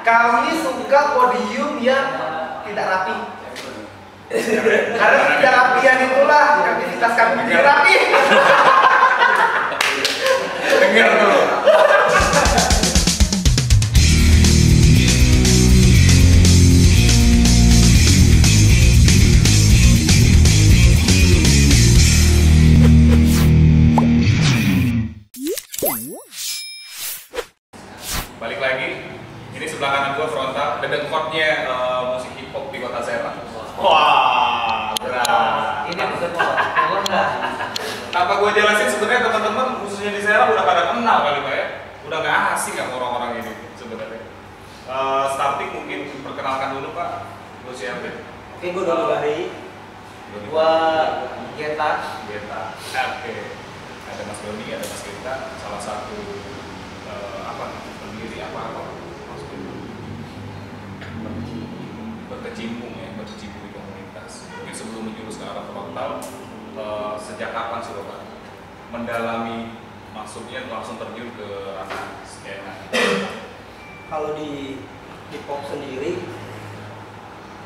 Kami suka podium yang tidak rapi. Karena tidak rapian itulah aktivitas kami menjadi rapi. Dengar dulu. Balik lagi, ini sebelah kanan gua frontal, dedengkotnya musik hip hop di kota Serang. Wah, berat. Ini bukan mau enggak? Apa gua jelasin sebenarnya teman-teman khususnya di Serang udah pada kenal kali Pak ya? Udah nggak asing kan orang-orang ini sebenarnya. Starting mungkin perkenalkan dulu Pak, lu siapa? Oke, gue dulu dari gua Geta. Oke. Ada Mas Doni, ada Mas Geta, salah satu pendiri maksudnya berkecimpung di komunitas. Mungkin sebelum menjurus ke arah frontal, sejak kapan sih Pak mendalami, maksudnya langsung terjun ke ranah skena? Kalau di hip hop sendiri,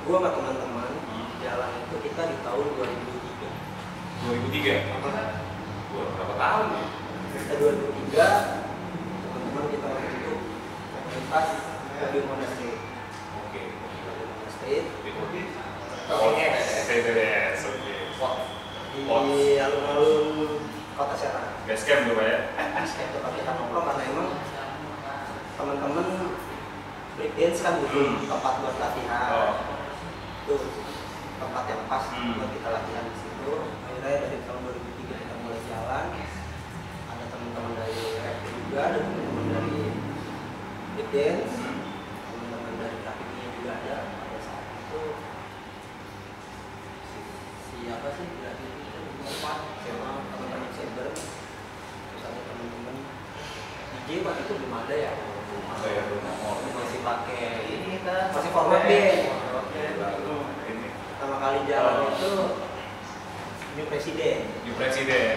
gua sama teman-teman jalan itu kita di tahun 2003. 2003? Wah, berapa tahun ya? Kita 2003, teman-teman kita bentuk komunitas Podium Honda Street. Oke. Podium Honda Street di alun-alun Kota Serang. Basecamp tuh Pak ya? Basecamp tempat kita nongkrong karena emang teman-teman breakdance kan butuh tempat buat latihan. Itu tempat yang pas buat kita latihan di situ. Akhirnya dari tahun 2003 kita mulai jalan. Ada teman-teman dari rap juga, ada teman-teman dari breakdance, teman-teman dari grafiknya juga ada. Pada saat itu siapa sih grafiknya? Sama teman-teman Saber. Terus ada teman-teman DJ waktu itu belum ada ya? Ada ya, Masih pakai ini kita masih format band. Pertama kali jalan itu New Presiden.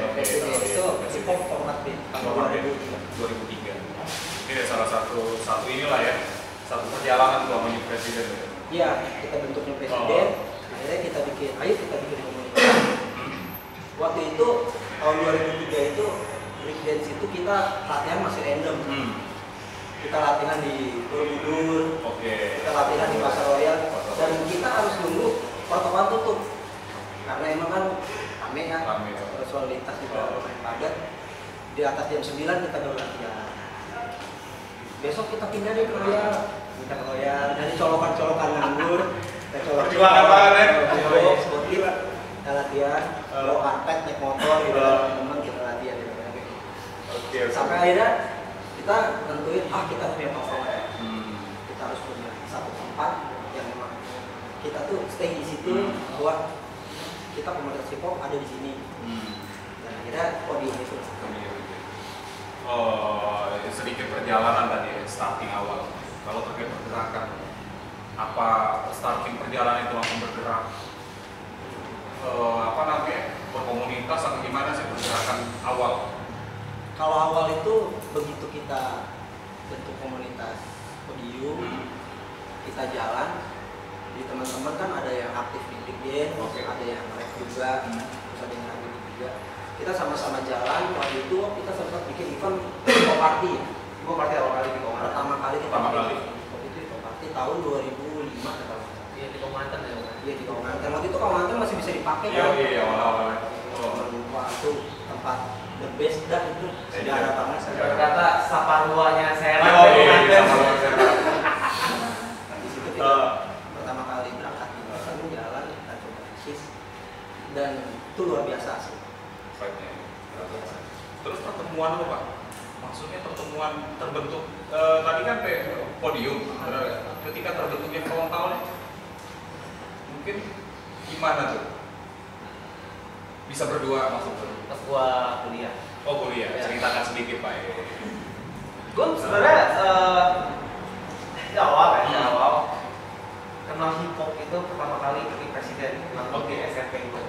Oke. Itu hip hop format band tahun 2003. Ini salah satu inilah ya, satu perjalanan tuh sama New Presiden ya. Iya, kita bentuk New Presiden. Akhirnya kita bikin komunitas. Waktu itu tahun 2003 itu breakdance itu kita latihan masih random. Kita latihan di Borobudur, kita latihan di Pasar Royal, dan kita harus nunggu protokol tutup karena emang kan rame ya, lalu lintas juga lumayan padat. Di atas jam 9 kita baru latihan. Besok kita pindah deh ke Royal, dari colokan-colokan nganggur, kita kita latihan, bawa karpet, naik motor, gitu, teman-teman kita latihan gitu. Sampai akhirnya kita tentuin, kita punya tongkrongan. Kita harus punya satu tempat yang memang kita tuh stay di situ, buat kita komunitas hip hop ada di sini. Dan akhirnya podium itu. Sedikit perjalanan tadi starting awal. Kalau terkait pergerakan, apa starting perjalanan itu langsung bergerak? Berkomunitas atau gimana sih pergerakan awal? Kalau awal itu begitu kita bentuk komunitas podium, kita jalan, di teman-teman kan ada yang aktif di breakdance, ada yang rap juga, terus ada yang rap juga. Kita sama-sama jalan. Waktu itu kita sempat bikin event hip party. Hip party awal kali di Komantan. Pertama kali kita bikin itu hip party tahun 2005 kita. Iya di Komantan ya. Iya di Komantan. Waktu itu Komantan masih bisa dipakai kan? Iya awal-awal. Waktu tempat the best dah itu sudah ada banget. Kata Saparuanya Serang. Di situ kita pertama kali berangkat di Komantan jalan, kita coba eksis dan itu luar biasa sih. Terus pertemuan apa Pak? Maksudnya pertemuan terbentuk tadi kan podium, ketika terbentuknya frontalnya mungkin gimana tuh? Bisa berdua maksudnya? Pas gua kuliah. Oh kuliah, Ya. ceritakan sedikit Pak. Gua sebenarnya awal kenal hip hop itu pertama kali di Presiden di SMP itu.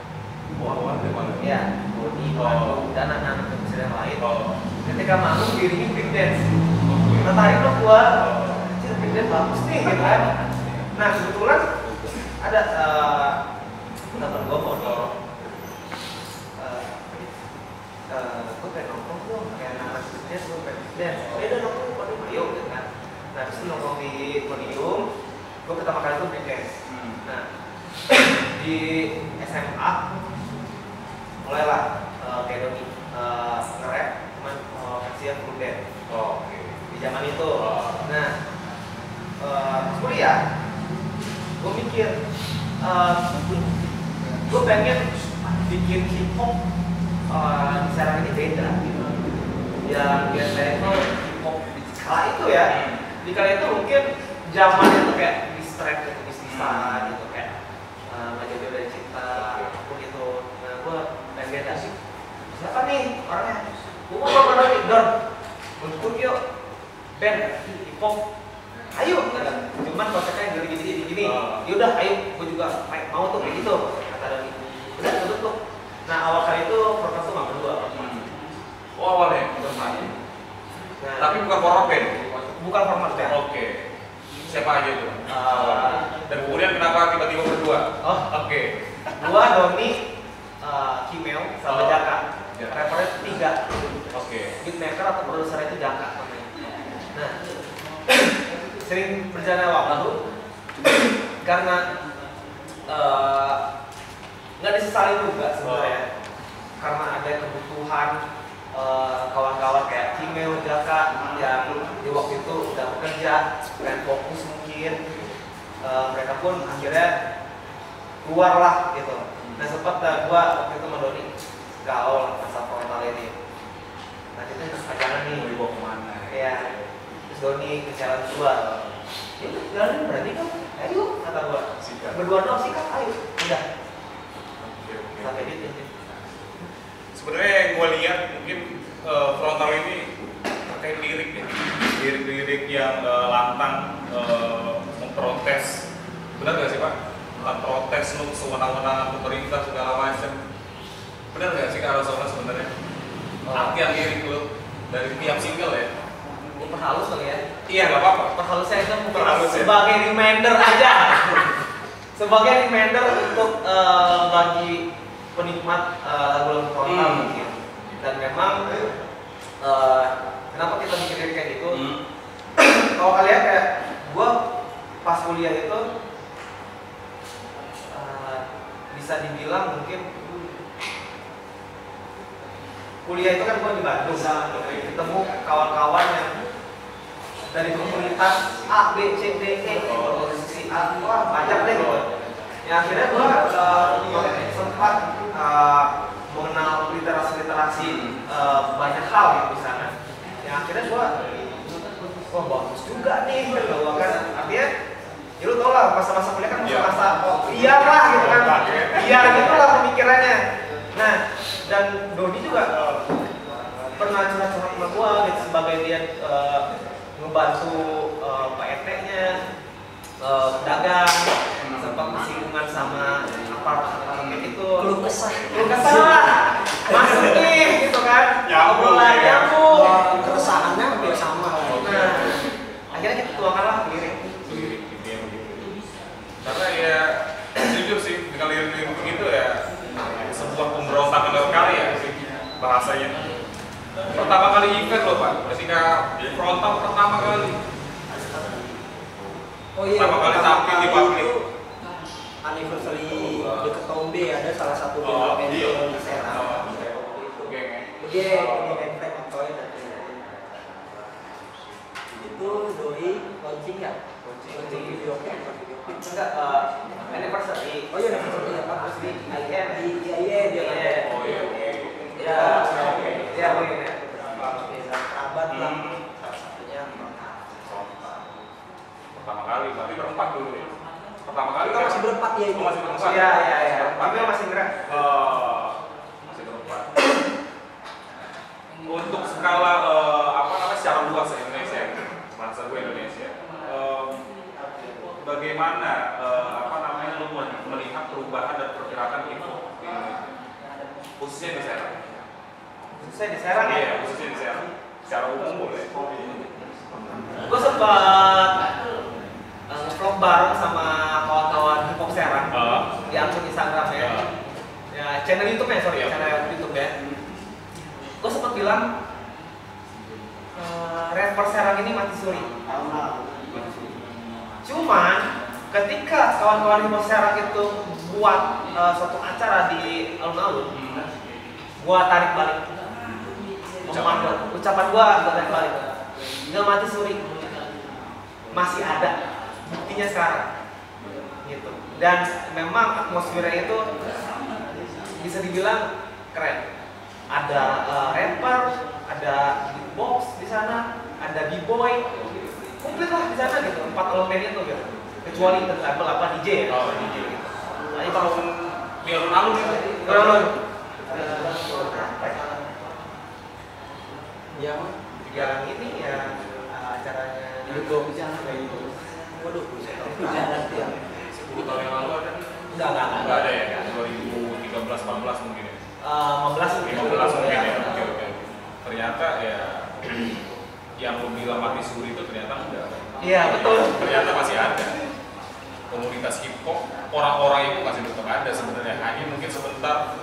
Awal dari mana? Ya, di Bandung dan anak-anak Presiden lain. Ketika manggung diiringin break dance. Tertarik loh gua. Anjir break presiden bagus nih gitu kan. Nah kebetulan ada teman gue foto, gue pengen nongkrong dong kayak anak presiden, gue presiden, udah nongkrong pada Mayo gitu kan. Nah terus nongkrong di podium, gue pertama kali tuh BKS. Nah di SMA mulailah kayak Doni nge-rap cuman versi full band. Oke. Di zaman itu. Nah kuliah gue mikir gue pengen bikin hip hop di Serang ini beda gitu. Yang biasanya itu hip hop di kala itu ya. Di kala itu mungkin zaman itu kayak diss track gitu, bis-bisan gitu kayak Majalah dari Cinta apapun itu. Nah gue pengen beda sih. Siapa nih orangnya? Gue mau ngomong nih, Don. Untuk yuk band hip hop. Ayo, cuman konsepnya gini. Yaudah, ayo, gue juga mau tuh kayak gitu. Kata Doni. Udah, tutup. Nah awal kali itu Formas tuh nggak berdua. Oh awalnya bermain. Nah, Tapi bukan format band. bukan Formas band. Oke. Siapa aja itu? Dan kemudian kenapa tiba-tiba berdua? Oke. Gua, Doni, Kimeo, sama Jaka. Rappernya 3. Oke. Beatmaker atau produser itu Jaka namanya. Nah, sering berjalan waktu karena nggak disesali juga sebenarnya karena ada kebutuhan kawan-kawan kayak Kimeo, Jaka yang di waktu itu udah bekerja dan fokus mungkin mereka pun akhirnya keluar lah gitu. Nah sempat gua waktu itu sama Doni gaul masa frontal ini. Nah kita pacaran nih. Mau dibawa kemana? Iya. Terus Doni ke jalan gua. Itu jalan berani kan? Ayo kata gua. Sikat. Berdua dong sikat, ayo. Udah. Oke. Sampai di sini. Sebenarnya yang gue lihat mungkin frontal ini terkait lirik ya, lirik-lirik yang lantang memprotes. Benar nggak sih Pak? Protes lu sewenang-wenang pemerintah segala macam. Benar nggak sih Kak Rasona sebenarnya? Artian lirik lu dari tiap single ya? Gua perhalus kali ya. Iya nggak apa-apa. Perhalusnya itu mungkin Perhalus ya? sebagai reminder aja. Sebagai reminder untuk bagi penikmat lagu-lagu frontal mungkin. Dan memang kenapa kita mikirin kayak gitu? Kalau kalian kayak gua pas kuliah itu bisa dibilang mungkin kuliah itu kan gua di Bandung, ketemu kawan-kawan yang dari komunitas A, B, C, D, E, organisasi A, wah banyak deh gitu. Ya akhirnya gua sempat mengenal literasi banyak hal ya di sana. Ya akhirnya gua wah bagus juga nih gitu kan. Artinya ya lu tau lah masa-masa kuliah kan masa-masa iya lah gitu kan. Iya gitu lah pemikirannya. Nah, dan Doni juga pernah curhat-curhat sama gua gitu sebagai dia ngebantu Pak RT-nya dagang, sempat bersinggungan sama aparat itu. Lu kesah lah, masuk nih gitu kan. Obrolan nyambung, keresahannya hampir sama. Nah, akhirnya kita tuangkan lah lirik. Karena ya jujur sih dengan lirik-lirik begitu ya sebuah pemberontakan dalam karya sih bahasanya. Pertama kali event loh Pak, ketika frontal pertama kali. Oh iya, pertama kali tampil di publik. Anniversary deket Tombe ada salah satu band iya. di Serang. Oke, Enfrek Antoy dan itu Doi launching ya? Launching video klip. Enggak, anniversary. Oh iya, anniversary ya Pak. Terus di IM. Iya, dia kan. Oh iya. Ya, ya begini. Kerabat lah. Salah satunya Pertama kali, tapi berempat dulu ya. Pertama kali kita masih berempat ya itu. Oh, masih berempat. Iya, iya, iya. Berempat. Tapi masih gerak. Masih berempat. Untuk skala secara luas Indonesia, bahasa gue Indonesia. Bagaimana lu melihat perubahan dan pergerakan itu di Indonesia? Khususnya di Serang. Khususnya di Serang ya? Iya, khususnya di Serang. Secara umum boleh. Gue sempat bareng sama kawan-kawan hip hop Serang di akun Instagram ya. Ya, channel YouTube ya, sorry, channel YouTube ya. Gue sempat bilang rapper Serang ini mati suri. Cuman ketika kawan-kawan hip hop Serang itu buat suatu acara di alun-alun, gua tarik balik. Ucapan gua tarik balik. Nggak mati suri, masih ada buktinya sekarang, gitu. Dan memang atmosfernya itu bisa dibilang keren. Ada rapper, ada beatbox di sana, ada b-boy, komplit lah di sana gitu. 4 elemen itu gitu. Kecuali label apa DJ ya. DJ gitu. Nah, itu kalau di alun-alun itu. alun-alun. Yang ini ya acaranya Itu waduh, 10 tahun yang lalu ada? Enggak ada ya? 2013, 14 mungkin ya? 15 mungkin ya? Oke. Ternyata ya yang lu bilang mati suri itu ternyata enggak. Iya, betul. Ternyata masih ada. Komunitas hip hop, orang-orang itu masih tetap ada sebenarnya. Hanya mungkin sebentar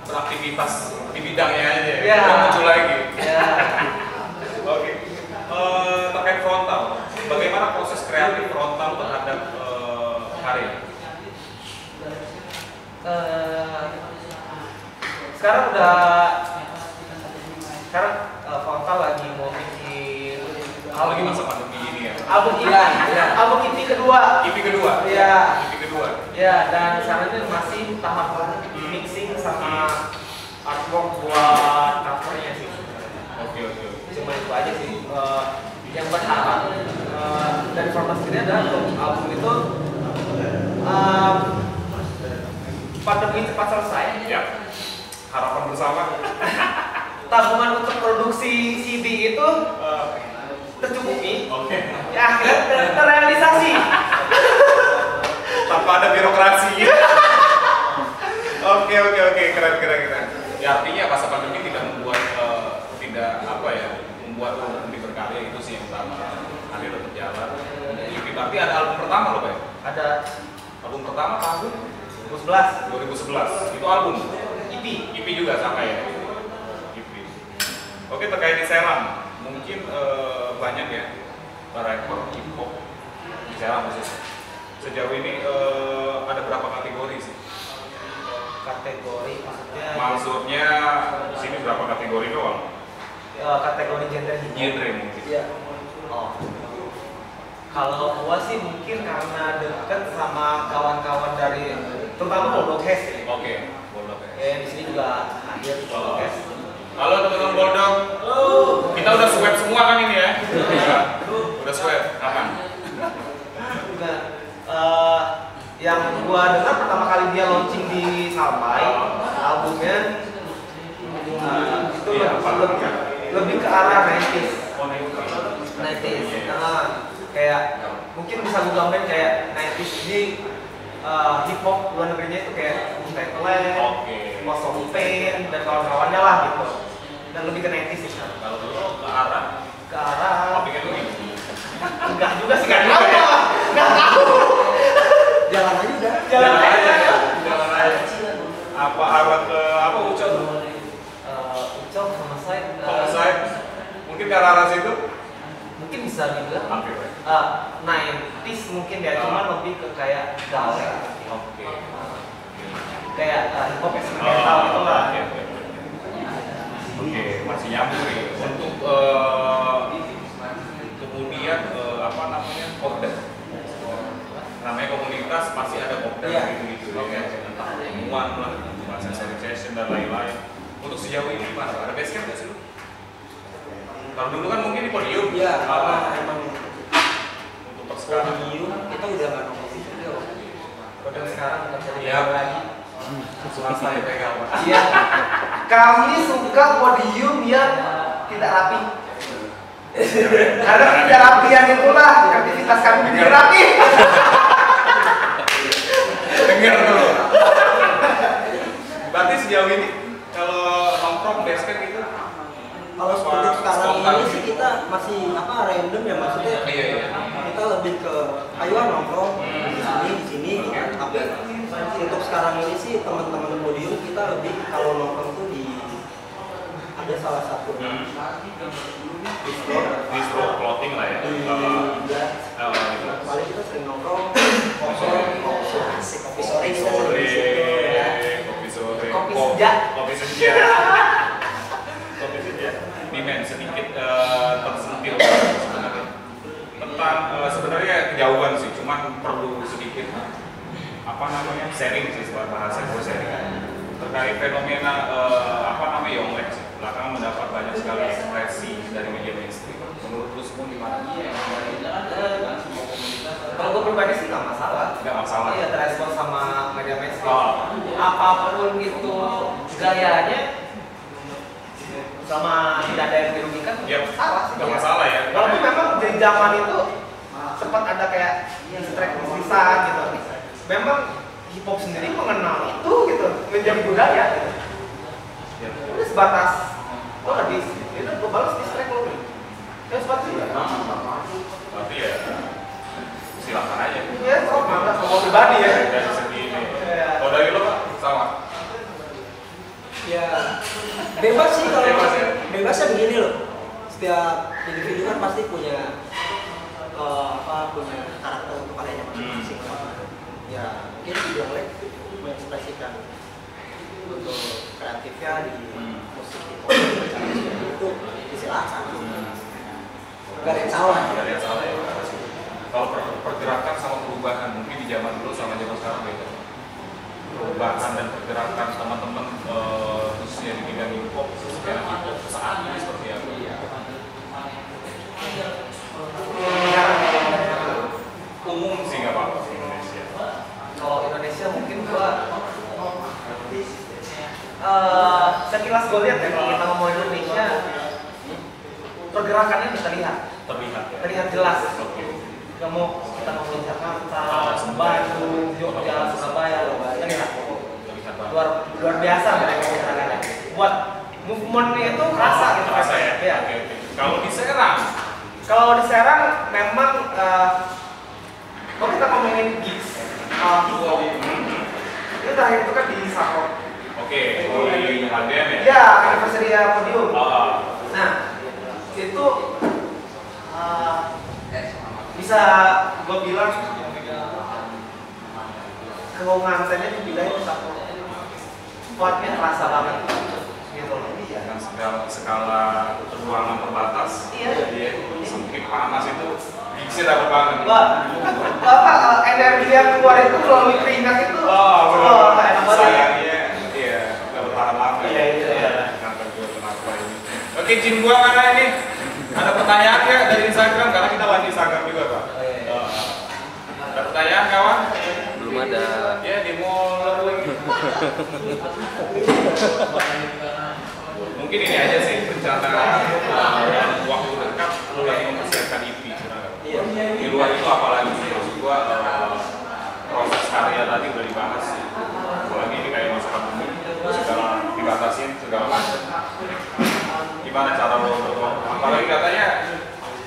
beraktivitas di bidangnya aja. Iya. Udah muncul lagi. Iya. Oke. Terkait frontal, bagaimana proses kreatif frontal terhadap karya? Sekarang frontal lagi mau bikin Lagi masa pandemi ini ya. album EP kedua. EP kedua. Iya. EP kedua. Ya, dan sekarang ini masih tahap mixing sama artwork buat covernya sih. Oke. Cuma itu aja sih. Yang berharap dari formasi ini adalah untuk album itu pandemi cepat selesai. Ya. Harapan bersama. Tabungan untuk produksi CD itu tercukupi. Oke. Ya, akhirnya terrealisasi. Tanpa ada birokrasi. Oke. Keren. Ya artinya masa pandemi tidak membuat membuat album berkarya itu sih yang utama. Akhirnya tetap jalan. Tapi ada album pertama loh, Pak. Ada Album pertama tahun 2011. Itu album. EP. juga sama ya. EP. Oke, terkait di Serang, mungkin banyak ya para rapper hip hop di Serang khusus. Sejauh ini ada berapa kategori sih? Kategori Maksudnya di sini berapa kategori doang? kategori genre Mungkin. Iya. Oh. Kalau gua sih mungkin karena dekat sama kawan-kawan dari terutama Boldog ya. Oke, Boldog. Di sini juga hadir Boldog. Halo teman-teman Boldog. Kita udah swab semua kan ini ya? Udah swab, aman. Yang gua dengar pertama kali dia launching di Sampai, albumnya itu lebih ke arah 90s. Kayak mungkin bisa gue gambarin kayak 90s ini hip hop luar negerinya itu kayak Wu-Tang Clan, Most of Pain dan kawan-kawannya lah gitu. Dan lebih ke 90s sih. Kalau dulu ke arah Public Enemy. Enggak juga sih, enggak tahu. Jalan aja udah. Jalan aja. Apa arah ke Ucok? Ucok sama saya. Mungkin ke arah situ? Mungkin bisa dibilang Hampir. 90s mungkin ya, cuman lebih ke kayak gawe. Oke. Kayak hip hop eksperimental gitu lah. Oke, masih nyambung nih. Untuk kemudian Kopdar. Namanya komunitas pasti ada Kopdar gitu-gitu. Oke. Entah pertemuan lah, bahasa session dan lain-lain. Untuk sejauh ini gimana? Ada basecamp nggak sih lu? Kalau dulu kan mungkin di podium. Iya, karena emang untuk sekarang podium kita udah nggak nongkrong di studio. Dan sekarang nggak bisa Iya. dipegang lagi. swasta ya pegang Pak. Iya. Kami suka podium yang tidak rapi. Karena tidak rapian itulah aktivitas kami menjadi rapi. Dengar dulu. Berarti sejauh ini kalau nongkrong basecamp itu Kalau seperti sekarang ini sih kita masih random ya, maksudnya Iya. kita lebih ke ayo nongkrong di sini gitu. Tapi untuk sekarang ini sih teman-teman podium kita lebih kalau nongkrong tuh di ada salah satu distro clothing lah ya. Paling kita sering nongkrong kopi sore kita sering di situ ya. Kopi sore, Kopi senja. kopi senja. Kopi senja. Ini men sedikit tersentil sebenarnya. Tentang sebenarnya kejauhan sih, cuman perlu sedikit apa namanya sharing sih, bahasa gue sharing terkait fenomena Yonglek sih. Belakangan mendapat banyak sekali ekspresi dari media mainstream. Menurut lu semua gimana? Kalau gue pribadi sih nggak masalah. Nggak masalah. Iya, terespon sama media mainstream. Apapun itu gayanya, sama tidak ada yang dirugikan, salah sih. Nggak masalah ya. Walaupun memang di zaman itu sempat ada kayak strike-strikean gitu. Memang hip hop sendiri mengenal itu gitu, menjadi budaya gitu. Udah sebatas lo nggak itu gue balas di strike lo ya sebatas juga. Berarti ya silakan aja. Ya kalau pribadi ya. Dari segi ini. Kalau dari lo Pak sama. Ya bebas sih kalau Bebas ya? bebasnya begini loh. Setiap individu kan pasti punya punya karakter untuk karyanya masing-masing. Ya mungkin di Yonglek mengekspresikan untuk kreatifnya di musik hip hop itu disilakan. Gak ada yang salah. Gak ada yang salah ya. Kalau pergerakan sama perubahan mungkin di zaman dulu sama zaman sekarang beda. Perubahan dan pergerakan teman-teman khususnya di bidang hip hop, skena hip hop saat ini seperti apa? Umum sih nggak apa-apa di Indonesia. Kalau Indonesia mungkin gua sekilas gue lihat ya, kalau kita ngomong Indonesia pergerakannya bisa terlihat jelas. Gak mau kita ngomongin Jakarta, Bandung, Jogja, Surabaya, terlihat luar biasa mereka pergerakannya. Buat movementnya itu kerasa gitu. Kerasa ya? Iya. Oke. Kalau di Serang? Kalau di Serang memang kalau kita ngomongin gigs itu terakhir itu kan di Sakor. Oke, di Aden ya? Iya, anniversary podium. Nah, itu bisa gue bilang keungangannya di wilayah Sakor. Kuatnya terasa banget gitu loh. Dengan skala ruangan terbatas, jadi sempit panas itu gigsnya dapat banget. Energi yang keluar itu melalui keringat itu. Benar. Enak banget. Sayangnya, iya, nggak bertahan lama. Iya, itu ya. Kenapa ini? Oke, Jin gua mana ini? Ada pertanyaan ya dari Instagram karena kita live di Instagram juga Pak. Ada pertanyaan kawan? Belum ada. Ya di mall lagi. Mungkin ini aja sih rencana waktu dekat lu lagi mempersiapkan EP. Di luar itu apalagi maksud gua proses karya tadi udah dibahas. Apalagi ini kayak masa pandemi segala dibatasin segala macam. Gimana cara lo berkembang? Apalagi katanya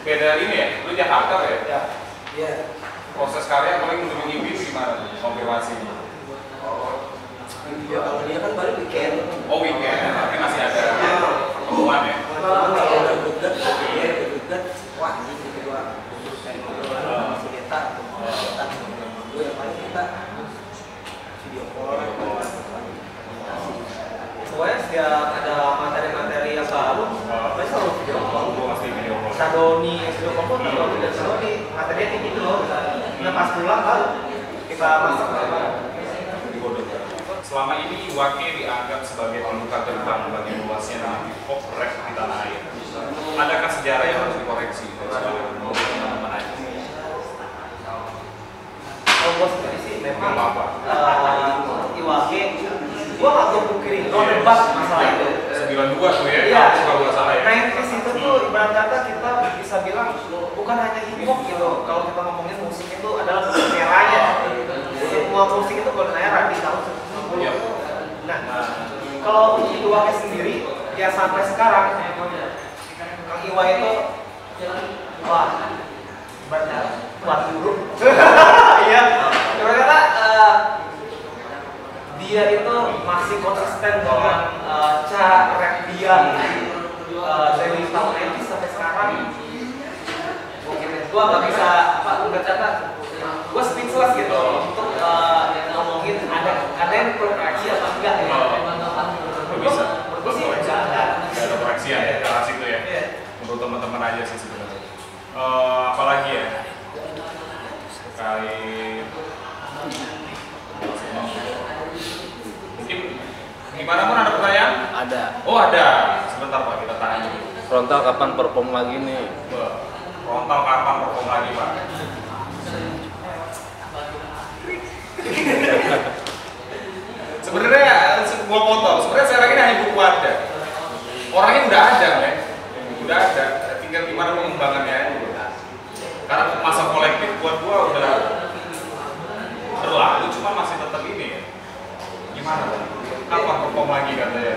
beda ini ya, lu Jakarta ya? Iya. Proses karya paling untuk EP itu gimana? Konfirmasi. Ya kalau dia kan baru weekend. Oh weekend, tapi masih ada pertemuan ya? Kalau udah dekat, wah ini kedua kayak ngobrol masih kita gue yang paling kita video call. Pokoknya setiap ada materi-materi yang baru, saya selalu video call. Pasti video call. Sadoni, video call pun kalau tidak Sadoni, materinya kayak gitu loh. Nah pas pulang baru kita masak bareng. Selama ini Wake dianggap sebagai pembuka gerbang bagi luasnya nama hip hop rap di tanah air. Adakah sejarah yang harus dikoreksi dari teman-teman aja? Kalau gue sendiri sih memang Iwake, gue nggak gue pikirin, gue debat masalah itu. 92 tuh ya, Iya. kalau nggak salah ya. 90s itu tuh ibarat kata kita bisa bilang bukan hanya hip hop gitu. Kalau kita ngomongin musik itu adalah musik eranya. Semua musik itu golden era di tahun 90. Nah, kalau Iwake sendiri ya sampai sekarang Kang Iwa itu wah ibaratnya tuan guru. dia itu masih konsisten dengan cara rap dia dari tahun 90 sampai sekarang. Gua nggak bisa berkata, gua speechless gitu untuk ngomongin ada yang koreksi apa enggak ya. Bisa. Gua sih nggak ada koreksian ya, kelas itu ya. Menurut teman-teman aja sih sebenarnya. Apalagi ya? Terkait mungkin gimana pun ada pertanyaan? Ada. Oh ada. Sebentar Pak, kita tanya. Frontal kapan perform lagi nih? Frontal kapan perform lagi Pak? Sebenarnya gua potong. Sebenarnya saya lagi hanya buku ada. Orangnya udah ada, men. Udah ada. Tinggal gimana pengembangannya. Karena masa kolektif buat gua udah berlalu, cuma masih tetap ini ya. Gimana? Kapan perform lagi katanya?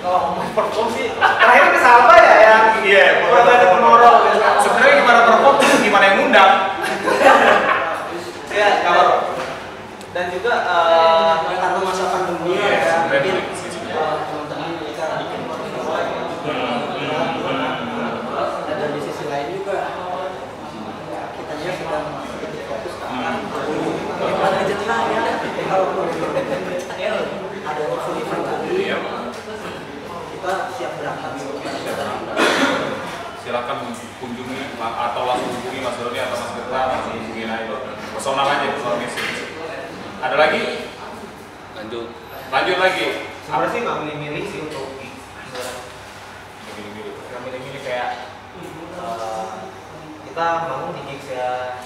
kalau mau perform sih terakhir ke siapa ya yang ada penorol sebenarnya gimana perform gimana yang ngundang ya kabar dan juga karena masa pandemi ya mungkin teman-teman kita bikin dan di sisi lain juga kitanya sedang fokus ke ada jelas ya kalau ada event tadi kita siap berangkat. Silakan kunjungi atau langsung hubungi Mas Doni atau Mas Gerta, langsung hubungi aja personal aja, personal message. Ada lagi? Lanjut lagi. sebenarnya sih nggak milih-milih sih untuk nggak milih-milih kayak kita bangun di gigs ya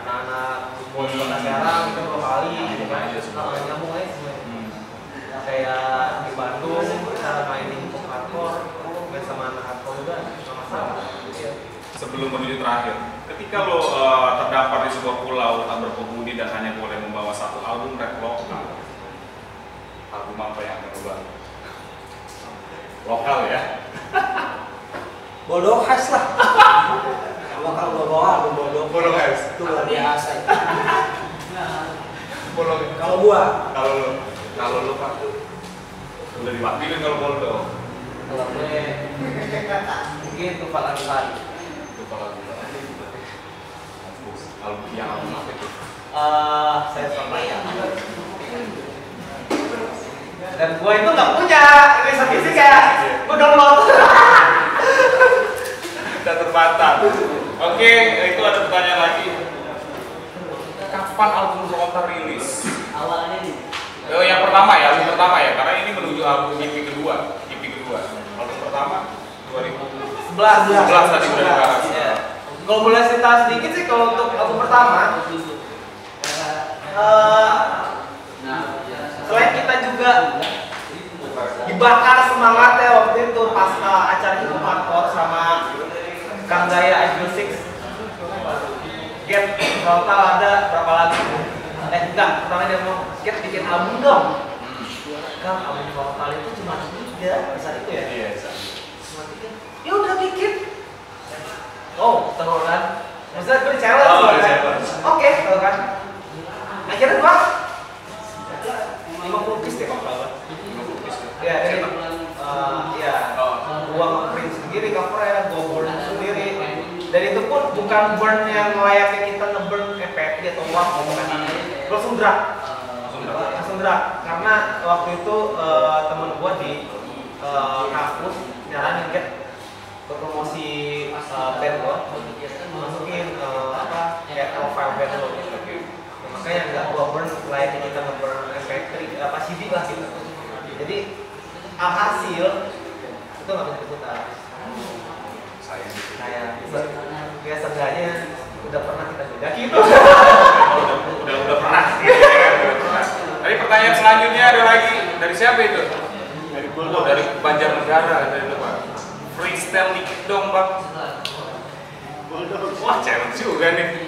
anak-anak buat kota Serang kita 2 kali gitu kan nyambung aja semuanya kayak di Bandung kita main di hip hop hardcore main sama anak hardcore juga nggak masalah. Sebelum menuju terakhir, ketika lo terdampar di sebuah pulau tak berpenghuni dan hanya boleh membawa satu album rap lokal, album apa yang akan lo bawa? Lokal ya? Bodoh khas lah. Bakal gua bawa album bodoh. Bodoh khas. Itu luar biasa. Bodoh. Kalau gua, kalau lo Pak, udah diwakilin kalau bodoh. Kalau gue mungkin Tufal Ansari. Album yang album apa itu? Saya Surabaya. Dan gue itu nggak punya riset fisik ya, gue download. Udah terbatas. Oke, itu ada pertanyaan lagi. Kapan album Frontal rilis? awalnya nih. Yang pertama ya, album pertama ya, karena ini menuju album EP kedua. Album pertama 2011 tadi udah dibahas. Ya. Kalau boleh cerita sedikit sih kalau untuk album pertama, selain kita juga dibakar semangatnya waktu itu pas acara itu hardcore sama Kang Gaya Idol Six. Get total ada berapa lagu? Enggak, pertama dia mau Get bikin album dong. Kang album total itu cuma 3 besar itu ya? Iya. Cuma 3. Ya udah bikin. Oh, tahu kan? Maksudnya gue challenge kan? Oke, tahu kan? Akhirnya gua 50 piece deh kalau ya, jadi ya gua nge-print sendiri covernya, gua burn sendiri. Dan itu pun bukan burn yang layaknya kita nge-burn MP3 atau WAV bukan. Langsung drag. Karena waktu itu temen gua di kampus nyaranin Get berpromosi band gua masukin kayak profile band lo gitu. Makanya nggak gua burn layaknya kita nge-burn MP3 apa CD lah gitu. Jadi alhasil itu nggak bisa diputar. Kayak ya seenggaknya udah pernah kita beda gitu. udah pernah. Tadi pertanyaan selanjutnya ada lagi dari siapa itu? Dari Buldo, dari Banjarnegara dari itu Pak. Freestyle dikit dong Bang. Wah challenge juga nih.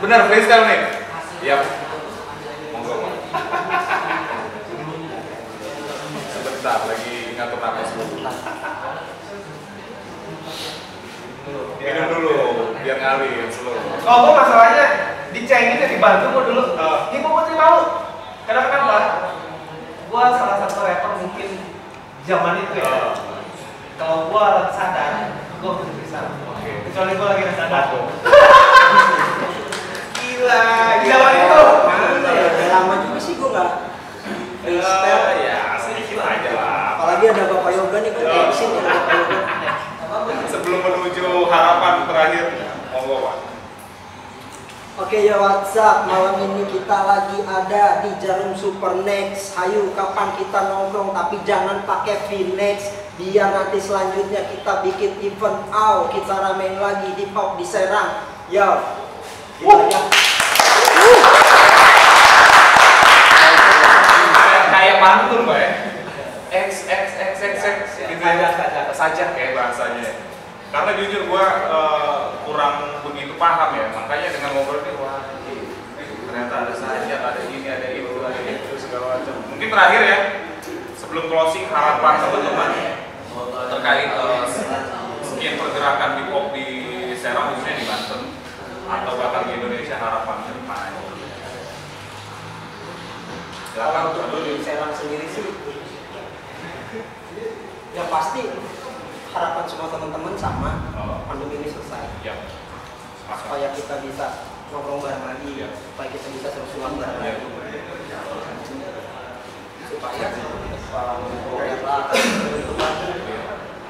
Benar freestyle nih. Iya. Monggo Pak. Sebentar lagi ngatur napas dulu. Minum dulu biar ngalir slow. Oh, gua masalahnya dicengin ya dibantu gua dulu. Ibu Putri mau. Karena kenapa? Gua salah satu rapper mungkin zaman itu ya. Kalau gua sadar, gua harus bisa. Kecuali gua lagi nggak sadar. Gila, di zaman itu. Mana ya? Udah lama juga sih gua nggak freestyle. Ya, sedikit aja lah. Apalagi ada Bapak Yoga nih kan kayak sini ada Bapak Yoga. Sebelum menuju harapan terakhir, monggo Pak. Oke ya WhatsApp, malam ini kita lagi ada di Jarum Super Next. Hayu kapan kita nongkrong tapi jangan pakai V-Next. Biar nanti selanjutnya kita bikin event kita ramein lagi hip hop di Serang. Yo. Kita Kayak pantun Mbak ya. X gitu saja kayak bahasanya. Karena jujur gua kurang begitu paham ya, makanya dengan ngobrol ini wah ternyata ada saja, ada ini, ada itu segala macam. Mungkin terakhir ya, sebelum closing harapan teman-teman terkait sekian pergerakan hip hop di Serang khususnya di Banten atau bahkan di Indonesia, harapan ke depan. kalau untuk di Serang sendiri sih, yang pasti harapan semua teman-teman sama pandemi ini selesai. Ya. Supaya kita bisa nongkrong bareng lagi, Ya. supaya kita bisa seru-seruan bareng Ya. lagi. Supaya para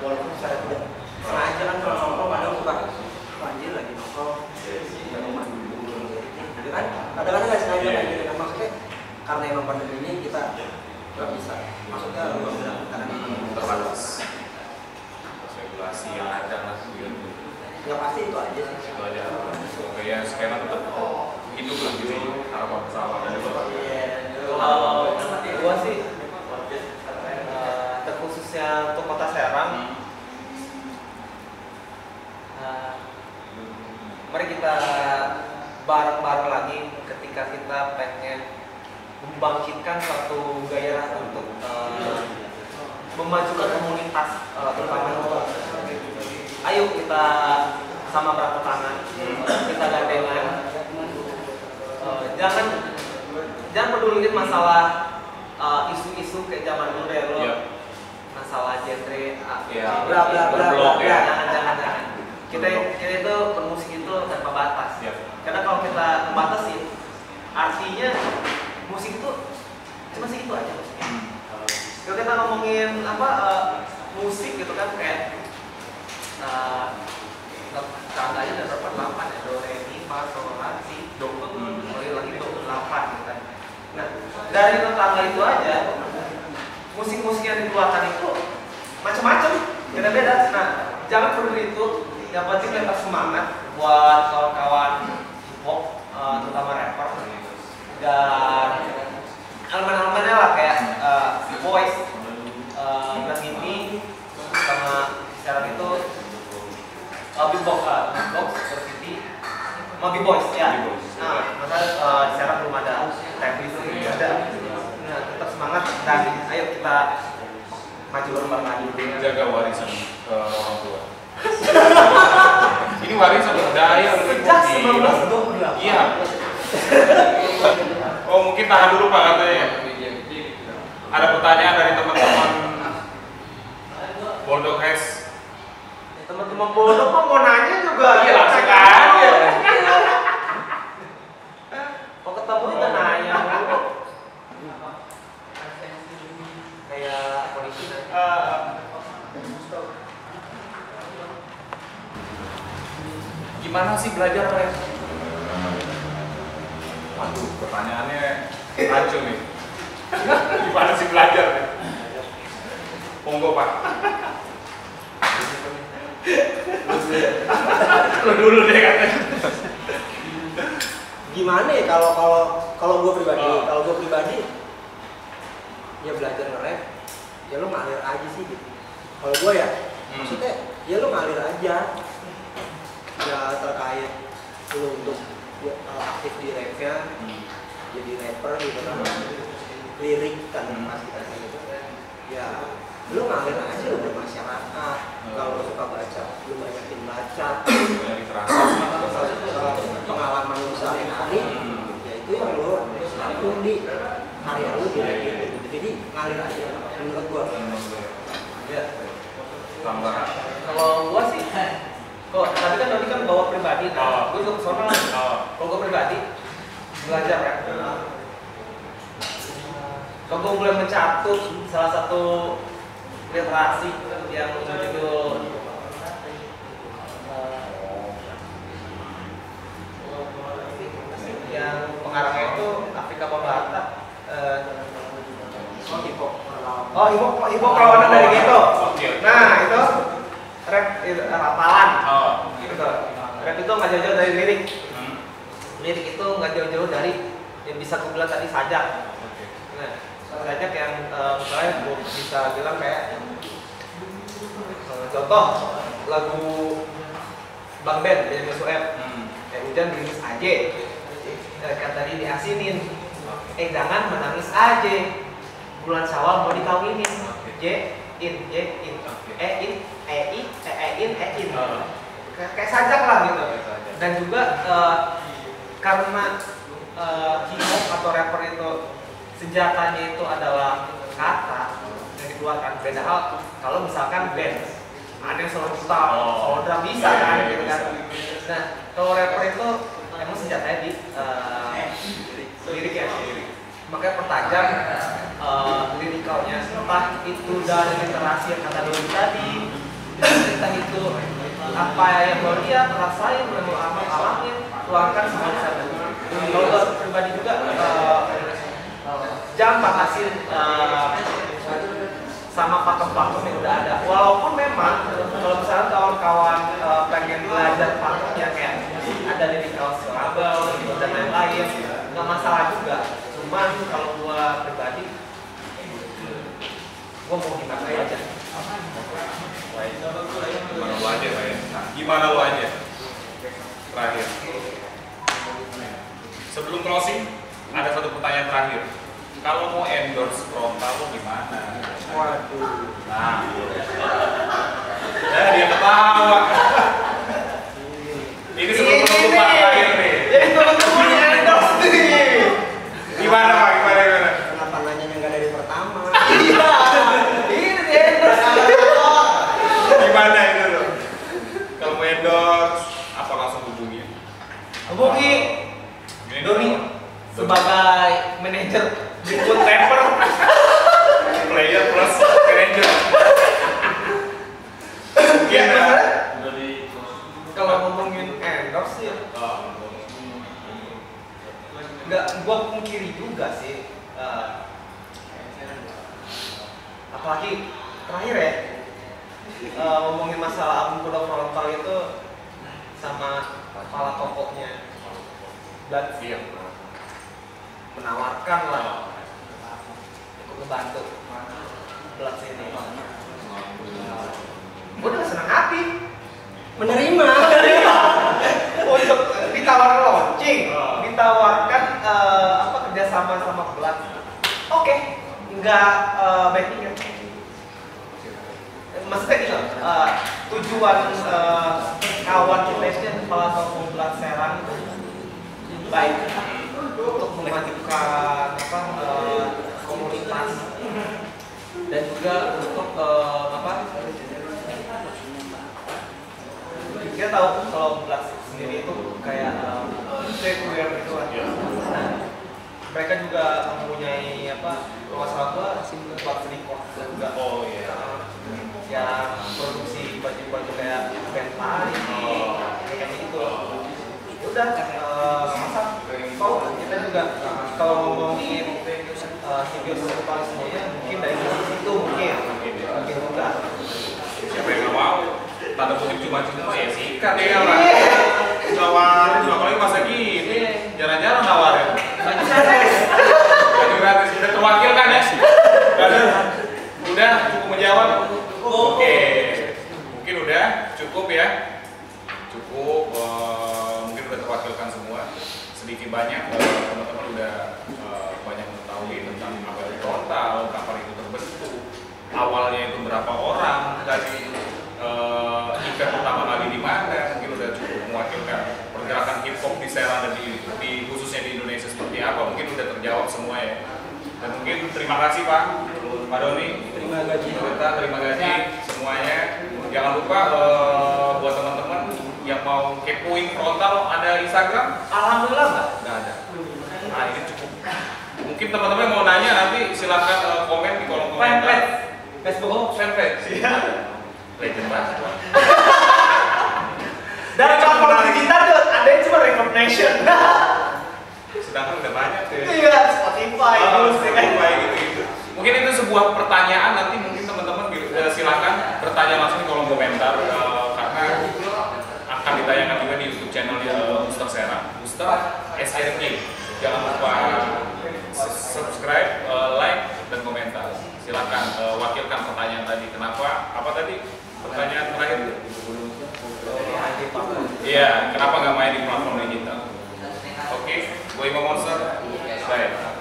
walaupun secara tidak sengaja kan kalau nongkrong kadang suka anjir lagi nongkrong gitu kan, kadang-kadang nggak sengaja kayak gitu kan, maksudnya karena emang pandemi ini kita nggak bisa, maksudnya karena Terbatas regulasi yang ada lah nggak pasti itu aja sih. itu aja supaya skena tetap hidup lah gitu harapan bersama dan Kalau gua sih terkhususnya untuk kota Serang, mari kita bareng-bareng lagi ketika kita pengen membangkitkan suatu gairah untuk memajukan komunitas, terutama ayo kita sama berapa tangan, kita gandengan, jangan peduliin masalah isu-isu kayak zaman dulu ya lo, masalah genre, bla bla bla bla bla. jangan. Kita itu bermusik itu tanpa batas. Karena kalau kita membatasi, artinya musik itu cuma segitu aja musiknya. Kalau kita ngomongin musik gitu kan kayak tanggalnya ada berapa? 8 ya, do, re, mi, fa, sol, la, si, do, mulai lagi do, 8 gitu kan. Nah, dari tetangga itu aja musik-musik yang dikeluarkan itu macam-macam, beda-beda. Nah, jangan perlu itu, yang penting tetap semangat buat kawan-kawan hip hop, terutama rapper dan elemen-elemennya lah kayak voice, graffiti, sama sekarang itu beatbox, graffiti, sama b-boys ya. Nah, maka di Serang belum ada teknis ada. Nah, tetap semangat dan ayo kita maju bareng-bareng lagi. jaga warisan orang tua. Ini warisan budaya Sejak 1928. Iya. Oh mungkin tahan dulu Pak katanya. Ada pertanyaan dari teman-teman Boldog X. Teman-teman bodoh kok mau nanya juga. Iya langsung aja. Kok ketemu kita nanya dulu. Kayak polisi Gimana sih belajar rap? Waduh, pertanyaannya rancu nih. Gimana sih belajar? Monggo Pak. Lu dulu deh katanya. Gimana ya kalau gue pribadi, ya belajar nge-rap, ya lu ngalir aja sih gitu. Kalau gue ya, maksudnya ya lu ngalir aja. Ya terkait lu untuk aktif di rapnya, jadi rapper gitu kan, lirik kan pasti kan gitu. Ya lu ngalir aja, lu bermasyarakat. Kalau lu suka baca, lu banyakin baca. Dari terasa. Pengalaman lu sehari-hari, tuh di karya lu gitu. Jadi ngalir aja menurut gua. Ya. Tambah. Kalau gua sih, kok tadi kan bawa pribadi, nah, gua juga personal. Kalau gua pribadi belajar ya. Kalau gua mulai mencatut salah satu literasi yang berjudul yang pengarangnya itu Afrika Babata. Hip hop perlawanan dari ghetto. Nah, itu rap itu rapalan. Gitu. Rap itu nggak jauh-jauh dari lirik. Lirik itu nggak jauh-jauh dari yang bisa aku bilang tadi sajak. Nah, sajak yang misalnya gue bisa bilang kayak contoh lagu Bang Ben dari MSUM. Kayak hujan gerimis aja. Kan tadi diasinin. Jangan menangis aja. Bulan Syawal mau dikawinin. In. Kayak sajak lah gitu. Dan juga karena hip hop atau rapper itu senjatanya itu adalah kata yang dikeluarkan. Beda hal kalau misalkan band ada yang solo gitar, solo drum bisa kan gitu kan. Nah, kalau rapper itu emang senjatanya di lirik ya. Makanya pertajam lirikalnya, entah itu dari literasi yang kata dulu tadi, entah itu apa yang mau lihat, rasain, mau alamin, tuangkan semua di sana. Kalau gue pribadi juga jangan batasin sama pakem-pakem yang udah ada. Walaupun memang kalau misalnya kawan-kawan pengen belajar pakemnya kayak ada lirikal serabel gitu, dan lain-lain, nggak masalah juga. Cuman kalau gua pribadi, gua mau gimana aja. Gimana lo aja? Terakhir. Sebelum closing, ada satu pertanyaan terakhir. Kalau mau endorse frontal lo gimana? Waduh. Nah, dia ketawa. Ini sebelum penutupan terakhir nih. Jadi teman-teman yang endorse nih. Gimana Pak? Gimana? Kenapa nanyanya nggak dari pertama? Iya. Ini di endorse. Gimana itu lo? Kalau mau endorse, apa langsung hubungi? Hubungi Doni sebagai manajer berikut rapper, player plus manager. ya kalau ngomongin endorse sih nggak gua pungkiri juga sih, apalagi terakhir ya ngomongin masalah album Kuda Frontal itu sama kepala tokohnya dan menawarkan lah untuk ngebantu belat sini. Gue udah senang hati Menerima. untuk ditawarkan launching, ditawarkan kerjasama sama belat. Oke, nggak backing ya. Maksudnya gitu, tujuan kawan kita itu yang kepala toko belat Serang itu baik untuk memajukan komunitas dan juga untuk kita tahu kalau belat sendiri itu kayak streetwear gitu lah. Nah, mereka juga mempunyai kalau nggak salah gua buat sedikit juga. Oh iya. Yang produksi baju-baju kayak Bentley kayak gitu. Udah masa kita juga kalau ngomongin video semuanya mungkin dari situ mungkin juga. Siapa yang nggak mau? Tanda kutip cuma-cuma ya sikat ya lah. Nawarin juga apalagi masa gini. Jarang-jarang nawarin. Baju gratis udah terwakilkan ya. Udah cukup menjawab. Oke. Mungkin udah cukup ya. Cukup. Mungkin udah terwakilkan semua. Sedikit banyak teman-teman udah banyak mengetahui tentang apa itu frontal, kapan itu terbentuk, awalnya itu berapa orang, dari event pertama kali di mana, mungkin udah cukup mewakilkan pergerakan hip hop di Serang dan di khususnya di Indonesia seperti apa, mungkin udah terjawab semua. terima kasih Pak Doni. Terima gaji. Terima kasih semuanya. Jangan lupa buat teman-teman yang mau kepoin frontal, ada Instagram? Alhamdulillah Nggak ada. Nah ini cukup. Mungkin teman-teman mau nanya nanti silahkan komen di kolom komentar. Facebook Fanpage. Legend banget. dan kalau digital tuh ada yang cuma recognition. Sedangkan udah banyak tuh. Iya, Spotify, Spotify gitu-gitu. Mungkin itu sebuah pertanyaan, nanti mungkin teman-teman silakan bertanya langsung di kolom komentar karena akan ditayangkan juga di YouTube channel Ustaz Sera, Ustaz SRK. Jangan lupa subscribe, like, dan komentar. Silakan wakilkan pertanyaan tadi. Kenapa? Apa tadi? Pertanyaan terakhir. Iya, kenapa nggak main di platform digital? Oke, gue Imam Monster. Bye.